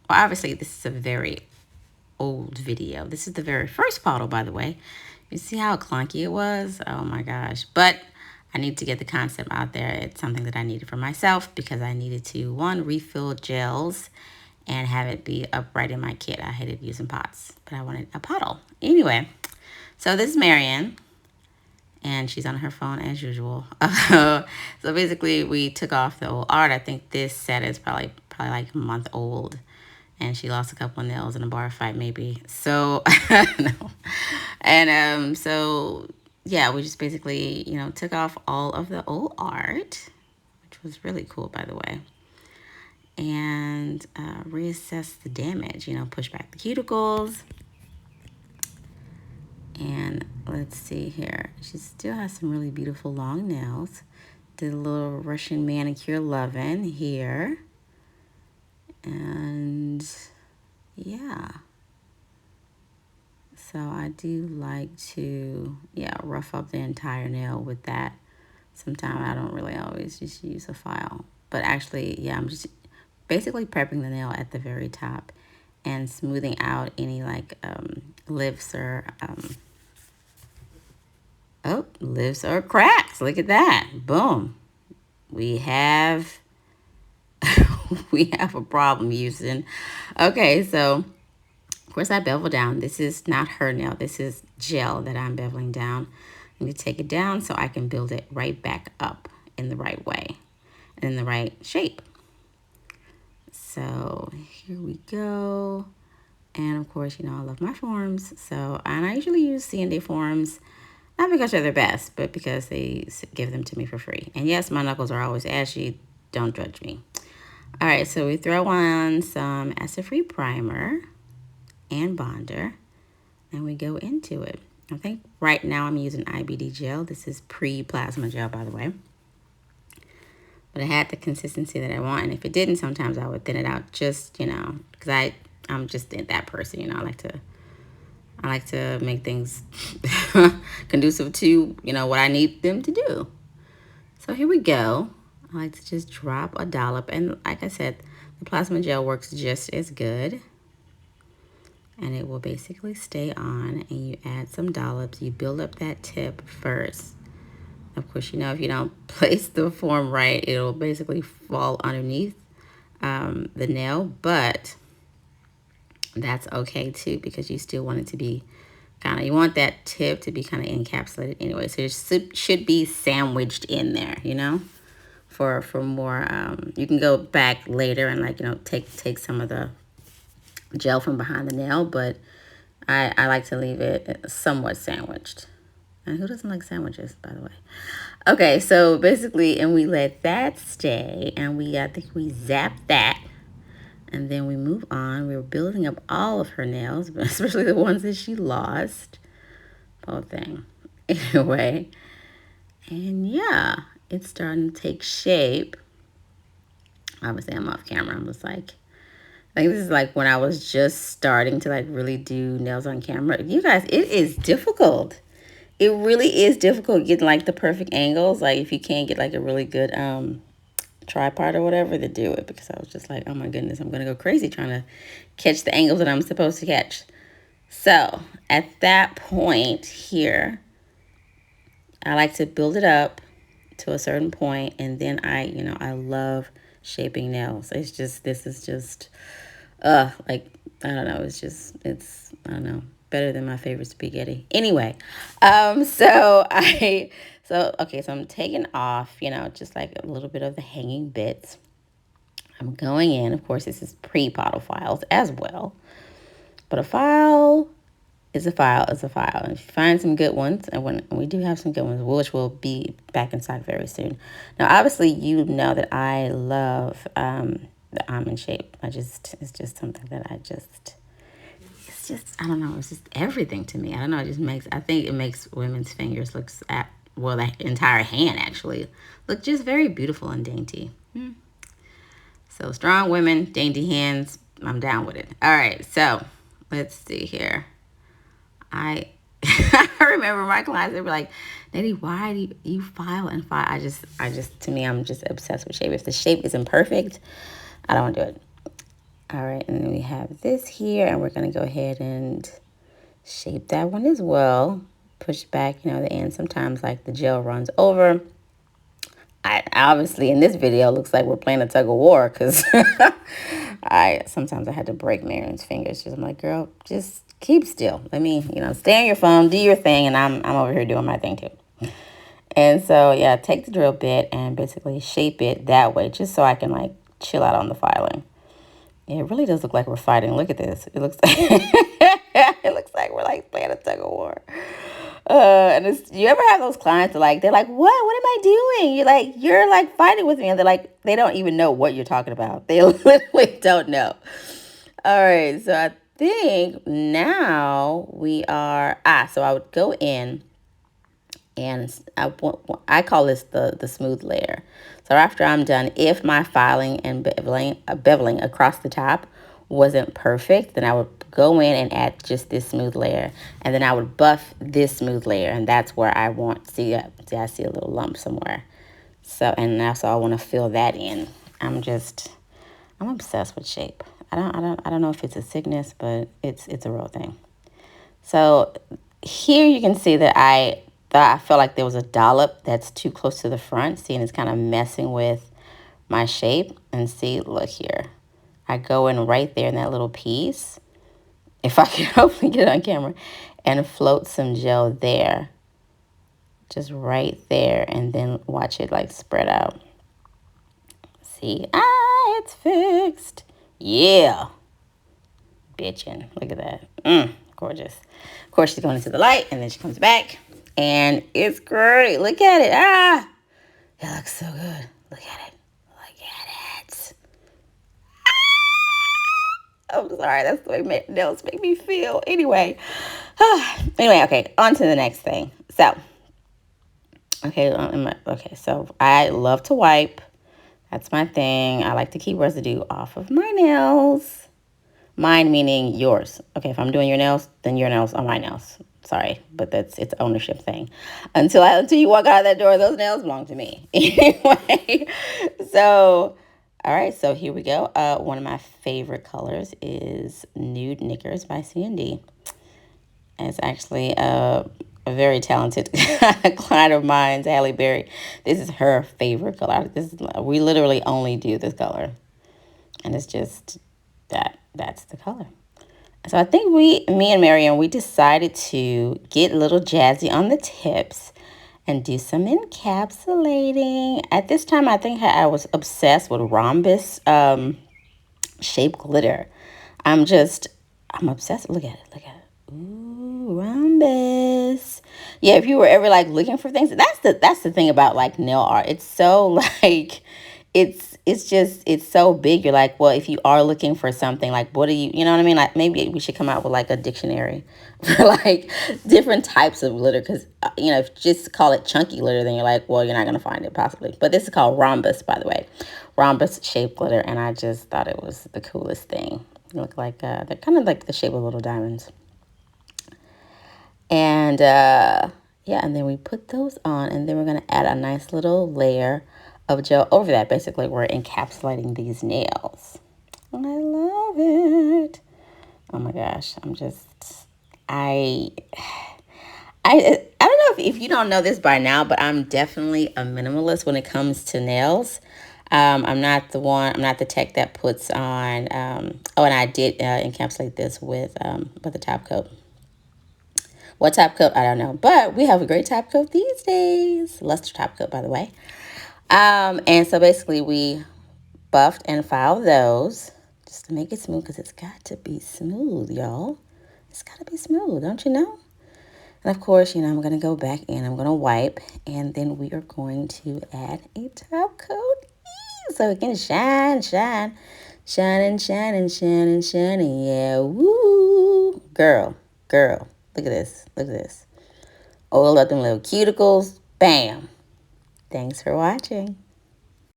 well, obviously this is a very old video. This is the very first Pottle, by the way. You see how clunky it was? Oh my gosh. But I need to get the concept out there. It's something that I needed for myself because I needed to, one, refill gels and have it be upright in my kit. I hated using pots, but I wanted a Pottle. Anyway, so this is Marian, and she's on her phone as usual. So basically, we took off the old art. I think this set is probably like a month old, and she lost a couple of nails in a bar fight, maybe. So no, and so yeah, we just basically took off all of the old art, which was really cool, by the way, and reassess the damage. Push back the cuticles. And let's see here. She still has some really beautiful long nails. Did a little Russian manicure loving here. And yeah. So I do like to, rough up the entire nail with that. Sometimes I don't really always just use a file. But actually, I'm just basically prepping the nail at the very top and smoothing out any like lifts or lifts or cracks. Look at that. Boom. We have we have a problem using. Okay, so of course I bevel down. This is not her nail. This is gel that I'm beveling down. I'm going to take it down so I can build it right back up in the right way and in the right shape. So here we go. And of course, I love my forms. So, and I usually use CND forms, not because they're the best, but because they give them to me for free. And yes, my knuckles are always ashy. Don't judge me. All right, so we throw on some acid-free primer and bonder, and we go into it. I think right now I'm using IBD gel. This is pre-plasma gel, by the way. But it had the consistency that I want, and if it didn't, sometimes I would thin it out just, because I'm just that person, I like to make things conducive to, what I need them to do. So here we go. I like to just drop a dollop, and like I said, the plasma gel works just as good. And it will basically stay on, and you add some dollops. You build up that tip first. Of course, if you don't place the form right, it'll basically fall underneath the nail, but that's okay too, because you still want it to be you want that tip to be kind of encapsulated anyway. So it should be sandwiched in there, for more. You can go back later and take some of the gel from behind the nail, but I like to leave it somewhat sandwiched. And who doesn't like sandwiches, by the way? Okay, so basically, and we let that stay, and I think we zap that, and then we move on. We were building up all of her nails, but especially the ones that she lost. Poor thing. Anyway, and yeah, it's starting to take shape. Obviously, I'm off camera. I'm just like, I think this is like when I was just starting to really do nails on camera. You guys, it is difficult. It really is difficult getting the perfect angles. If you can't get a really good tripod or whatever, to do it, because I was just like, oh my goodness, I'm gonna go crazy trying to catch the angles that I'm supposed to catch. So at that point here, I like to build it up to a certain point, and then I love shaping nails. This is just I don't know, I don't know, better than my favorite spaghetti. Anyway, so I'm taking off, just a little bit of the hanging bits. I'm going in, of course, this is pre-Pottle files as well, but a file is a file is a file. And if you find some good ones, and we do have some good ones, which will be back in stock very soon. Now, obviously, you know that I love the almond shape. It's just something that it's just, I don't know, it's just everything to me. I don't know, I think it makes women's fingers the entire hand actually, look just very beautiful and dainty. So strong women, dainty hands, I'm down with it. All right, so let's see here. I remember my clients, they were like, Nettie, why do you file and file? I just, to me, I'm just obsessed with shape. If the shape isn't perfect, I don't want to do it. All right, and then we have this here, and we're going to go ahead and shape that one as well. Push back, you know, the end. Sometimes, like, the gel runs over. I obviously, in this video, it looks like we're playing a tug of war because sometimes I had to break Marian's fingers. I'm like, girl, just keep still. Let me, you know, stay on your phone, do your thing, and I'm over here doing my thing too. And so, yeah, take the drill bit and basically shape it that way just so I can, like, chill out on the filing. It really does look like we're fighting. Look at this. It looks like it looks like we're like playing a tug of war. And you ever have those clients that like they're like, what am I doing? You're like fighting with me, and they're like, they don't even know what you're talking about. They literally don't know. All right, so I think now we are so I would go in, and I call this the smooth layer. So after I'm done, if my filing and beveling across the top wasn't perfect, then I would go in and add just this smooth layer, and then I would buff this smooth layer, and that's where I want, see I see a little lump somewhere. So, and that's all I want to fill that in. I'm obsessed with shape. I don't know if it's a sickness, but it's a real thing. So here you can see that I felt like there was a dollop that's too close to the front. See, and it's kind of messing with my shape. And see, look here. I go in right there in that little piece, if I can hopefully get it on camera, and float some gel there. Just right there, and then watch it like spread out. See, it's fixed. Yeah. Bitchin'. Look at that. Gorgeous. Of course, she's going into the light, and then she comes back, and it's great. Look at it. It looks so good. Look at it. Look at it. I'm sorry. That's the way nails make me feel. Anyway. Okay. On to the next thing. So, so I love to wipe. That's my thing. I like to keep residue off of my nails. Mine meaning yours. Okay, if I'm doing your nails, then your nails are my nails. Sorry, but it's an ownership thing. Until you walk out of that door, those nails belong to me. Anyway, so, all right, so here we go. One of my favorite colors is Nude Knickers by CND. It's actually a very talented client of mine, Halle Berry. This is her favorite color. We literally only do this color. And it's just that's the color. So I think me and Marian, we decided to get a little jazzy on the tips and do some encapsulating. At this time, I think I was obsessed with rhombus shape glitter. I'm obsessed. Look at it. Ooh, rhombus. Yeah, if you were ever like looking for things, that's the thing about like nail art. It's so like it's so big. You're like, well, if you are looking for something, like, what do you know what I mean? Like, maybe we should come out with like a dictionary for like different types of glitter, because if you just call it chunky glitter, then you're like, well, you're not gonna find it possibly. But this is called rhombus, by the way, rhombus shaped glitter, and I just thought it was the coolest thing. They look like they're kind of like the shape of little diamonds. And and then we put those on, and then we're gonna add a nice little layer of gel over that. Basically, we're encapsulating these nails. I love it. Oh my gosh, I don't know if you don't know this by now, but I'm definitely a minimalist when it comes to nails. I'm not the tech that puts on, and I did encapsulate this with a top coat. What top coat? I don't know, but we have a great top coat these days. Luster top coat, by the way. And so basically we buffed and filed those just to make it smooth, because it's got to be smooth, y'all. It's got to be smooth, don't you know? And of course, I'm going to go back in, I'm going to wipe, and then we are going to add a top coat so it can shine, yeah, woo, girl, look at this, oil up them little cuticles, bam. Thanks for watching.